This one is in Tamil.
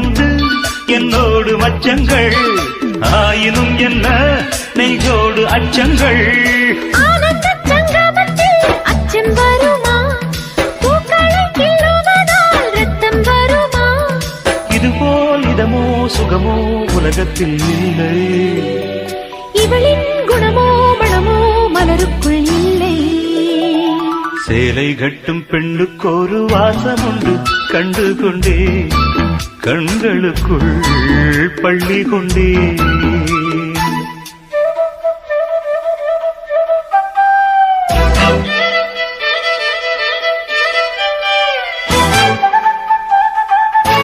உண்டு என்னோடு மச்சங்கள் ஆயினும் என்ன நெஞ்சோடு அச்சங்கள் அச்சம் வருமா பூக்களை கிள்ளுவதால் ரத்தம் வருமா இதுபோல் இதமோ சுகமோ உலகத்தில் இல்லை இவளின் குணமோ மனமோ மலருக்குள் இல்லை சேலை கட்டும் பெண்ணுக்கொரு வாசம் உண்டு கண்டு கொண்டே கண்களுக்குள் பள்ளி கொண்டே